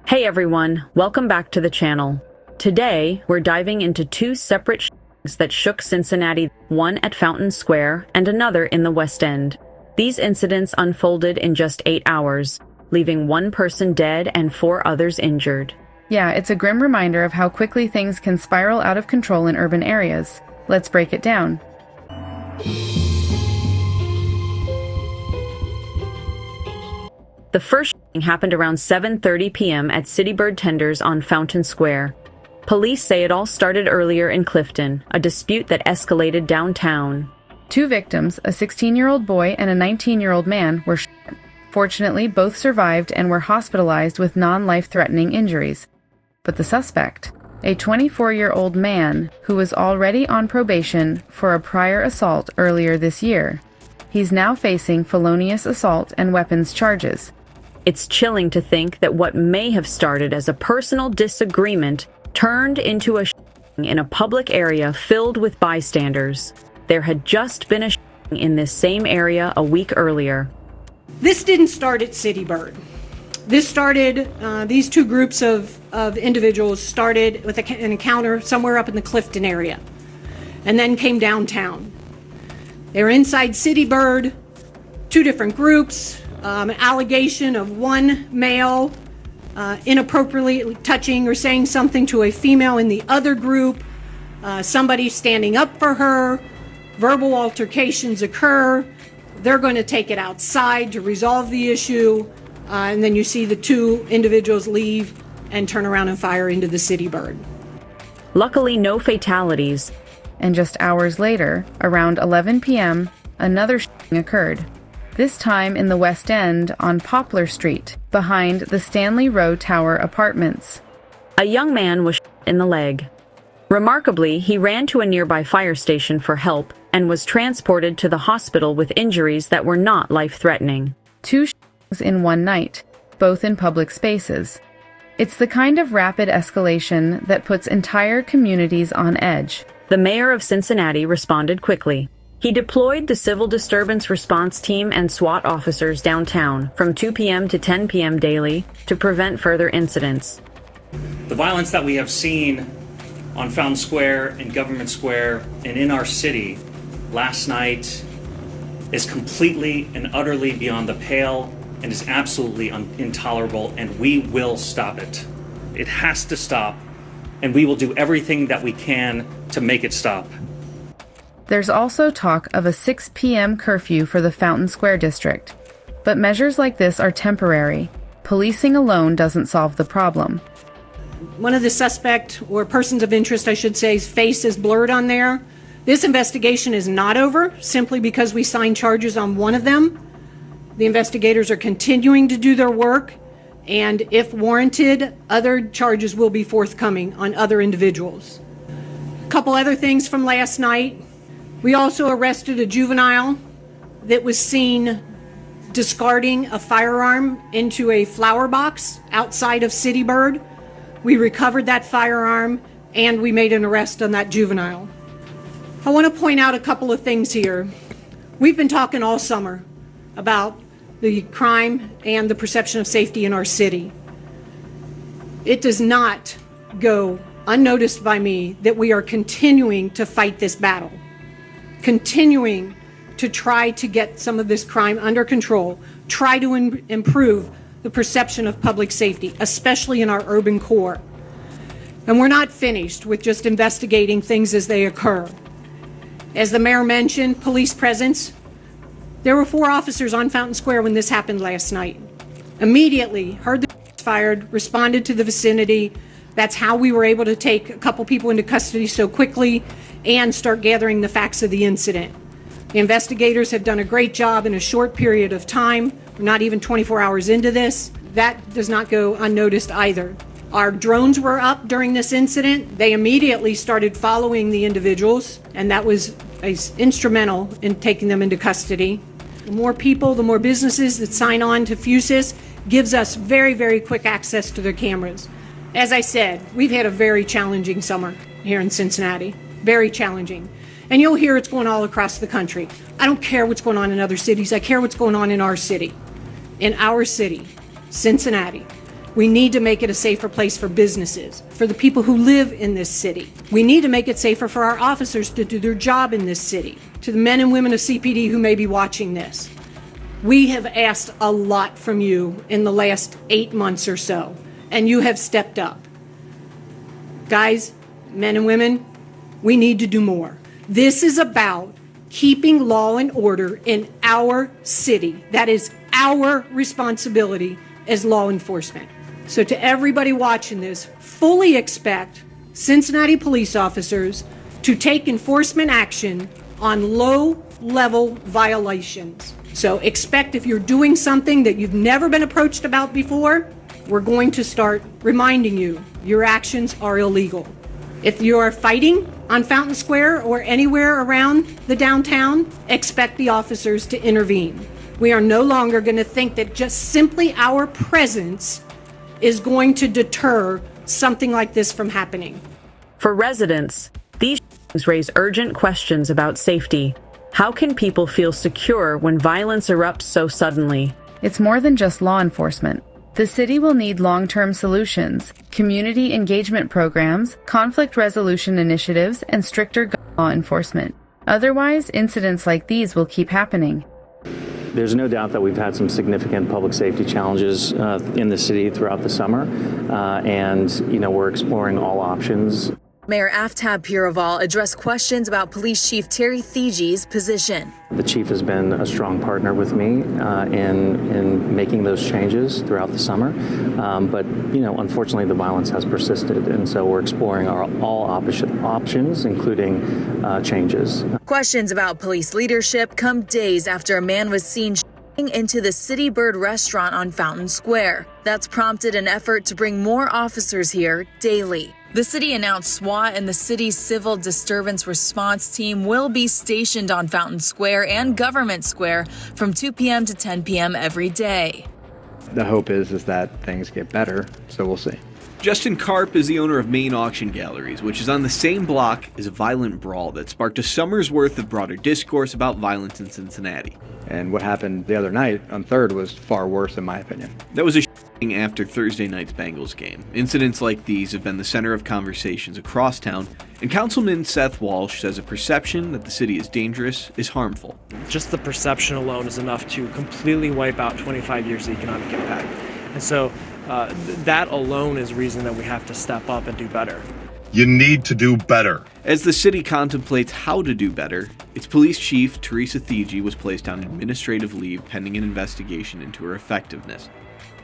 Hey everyone, welcome back to the channel. Today, we're diving into two separate shootings that shook Cincinnati, one at Fountain Square and another in the West End. These incidents unfolded in just 8 hours, leaving one person dead and 4 others injured. Yeah, it's a grim reminder of how quickly things can spiral out of control in urban areas. Let's break it down. The first shooting happened around 7:30 p.m. at Citybird Tenders on Fountain Square. Police say it all started earlier in Clifton, a dispute that escalated downtown. 2 victims, a 16-year-old boy and a 19-year-old man, were shot. Fortunately, both survived and were hospitalized with non-life-threatening injuries. But the suspect, a 24-year-old man who was already on probation for a prior assault earlier this year, he's now facing felonious assault and weapons charges. It's chilling to think that what may have started as a personal disagreement turned into a shooting in a public area filled with bystanders. There had just been a shooting in this same area a week earlier. This didn't start at Citybird. This started, these two groups of individuals started with an encounter somewhere up in the Clifton area and then came downtown. They were inside Citybird, 2 different groups, an allegation of one male inappropriately touching or saying something to a female in the other group, somebody standing up for her, verbal altercations occur. They're going to take it outside to resolve the issue, and then you see the 2 individuals leave and turn around and fire into the Citybird. Luckily, no fatalities. And just hours later, around 11 p.m., another shooting occurred. This time in the West End on Poplar Street, behind the Stanley Row Tower apartments. A young man was shot in the leg. Remarkably, he ran to a nearby fire station for help and was transported to the hospital with injuries that were not life-threatening. 2 shootings in one night, both in public spaces. It's the kind of rapid escalation that puts entire communities on edge. The mayor of Cincinnati responded quickly. He deployed the Civil Disturbance Response Team and SWAT officers downtown from 2 p.m. to 10 p.m. daily to prevent further incidents. The violence that we have seen on Fountain Square and Government Square and in our city last night is completely and utterly beyond the pale and is absolutely intolerable, and we will stop it. It has to stop, and we will do everything that we can to make it stop. There's also talk of a 6 p.m. curfew for the Fountain Square district. But measures like this are temporary. Policing alone doesn't solve the problem. One of the suspect, or persons of interest, I should say, face is blurred on there. This investigation is not over simply because we signed charges on one of them. The investigators are continuing to do their work, and if warranted, other charges will be forthcoming on other individuals. A couple other things from last night. We also arrested a juvenile that was seen discarding a firearm into a flower box outside of Citybird. We recovered that firearm and we made an arrest on that juvenile. I want to point out a couple of things here. We've been talking all summer about the crime and the perception of safety in our city. It does not go unnoticed by me that we are continuing to fight this battle, continuing to try to get some of this crime under control, try to improve the perception of public safety, especially in our urban core. And we're not finished with just investigating things as they occur. As the mayor mentioned, police presence. There were 4 officers on Fountain Square when this happened last night. Immediately heard the shots fired, responded to the vicinity. That's how we were able to take a couple people into custody so quickly and start gathering the facts of the incident. The investigators have done a great job in a short period of time. We're not even 24 hours into this. That does not go unnoticed either. Our drones were up during this incident. They immediately started following the individuals, and that was instrumental in taking them into custody. The more people, the more businesses that sign on to FUSIS gives us very, very quick access to their cameras. As I said, we've had a very challenging summer here in Cincinnati. Very challenging. And you'll hear it's going all across the country. I don't care what's going on in other cities. I care what's going on in our city. In our city, Cincinnati. We need to make it a safer place for businesses, for the people who live in this city. We need to make it safer for our officers to do their job in this city. To the men and women of CPD who may be watching this, we have asked a lot from you in the last 8 months or so, and you have stepped up. Guys, men and women, we need to do more. This is about keeping law and order in our city. That is our responsibility as law enforcement. So to everybody watching this, fully expect Cincinnati police officers to take enforcement action on low-level violations. So expect if you're doing something that you've never been approached about before, we're going to start reminding you your actions are illegal. If you are fighting on Fountain Square or anywhere around the downtown, expect the officers to intervene. We are no longer going to think that just simply our presence is going to deter something like this from happening. For residents, these shootings raise urgent questions about safety. How can people feel secure when violence erupts so suddenly? It's more than just law enforcement. The city will need long-term solutions, community engagement programs, conflict resolution initiatives, and stricter gun law enforcement. Otherwise, incidents like these will keep happening. There's no doubt that we've had some significant public safety challenges in the city throughout the summer, and we're exploring all options. Mayor Aftab Piraval addressed questions about Police Chief Terry Thige's position. The chief has been a strong partner with me in making those changes throughout the summer, but unfortunately the violence has persisted, and so we're exploring all options, including changes. Questions about police leadership come days after a man was seen into the City Bird restaurant on Fountain Square. That's prompted an effort to bring more officers here daily. The city announced SWAT and the city's civil disturbance response team will be stationed on Fountain Square and Government Square from 2 p.m. to 10 p.m. every day. The hope is that things get better, so we'll see. Justin Karp is the owner of Main Auction Galleries, which is on the same block as a violent brawl that sparked a summer's worth of broader discourse about violence in Cincinnati. And what happened the other night on 3rd was far worse, in my opinion. That was a after Thursday night's Bengals game. Incidents like these have been the center of conversations across town, and Councilman Seth Walsh says a perception that the city is dangerous is harmful. Just the perception alone is enough to completely wipe out 25 years of economic impact. And so that alone is reason that we have to step up and do better. You need to do better. As the city contemplates how to do better, its police chief, Teresa Thige, was placed on administrative leave pending an investigation into her effectiveness.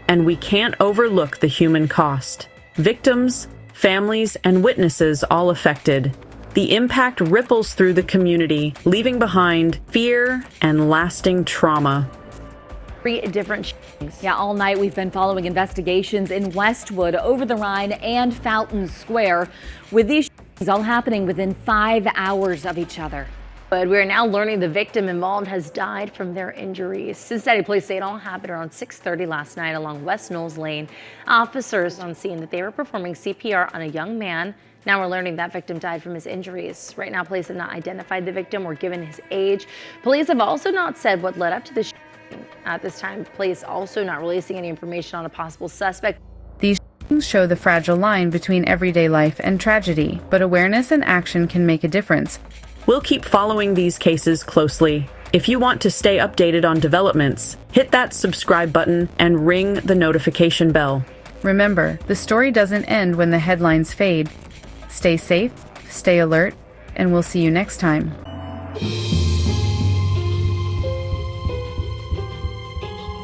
And we can't overlook the human cost. Victims, families, and witnesses all affected. The impact ripples through the community, leaving behind fear and lasting trauma. 3 different shootings. Yeah, all night we've been following investigations in Westwood, Over the Rhine, and Fountain Square, with these shootings all happening within 5 hours of each other. But we're now learning the victim involved has died from their injuries. Cincinnati police say it all happened around 6:30 last night along West Knowles Lane. Officers on scene that they were performing CPR on a young man. Now we're learning that victim died from his injuries. Right now, police have not identified the victim or given his age. Police have also not said what led up to the shooting. At this time, police also not releasing any information on a possible suspect. These shootings show the fragile line between everyday life and tragedy, but awareness and action can make a difference. We'll keep following these cases closely. If you want to stay updated on developments, hit that subscribe button and ring the notification bell. Remember, the story doesn't end when the headlines fade. Stay safe, stay alert, and we'll see you next time.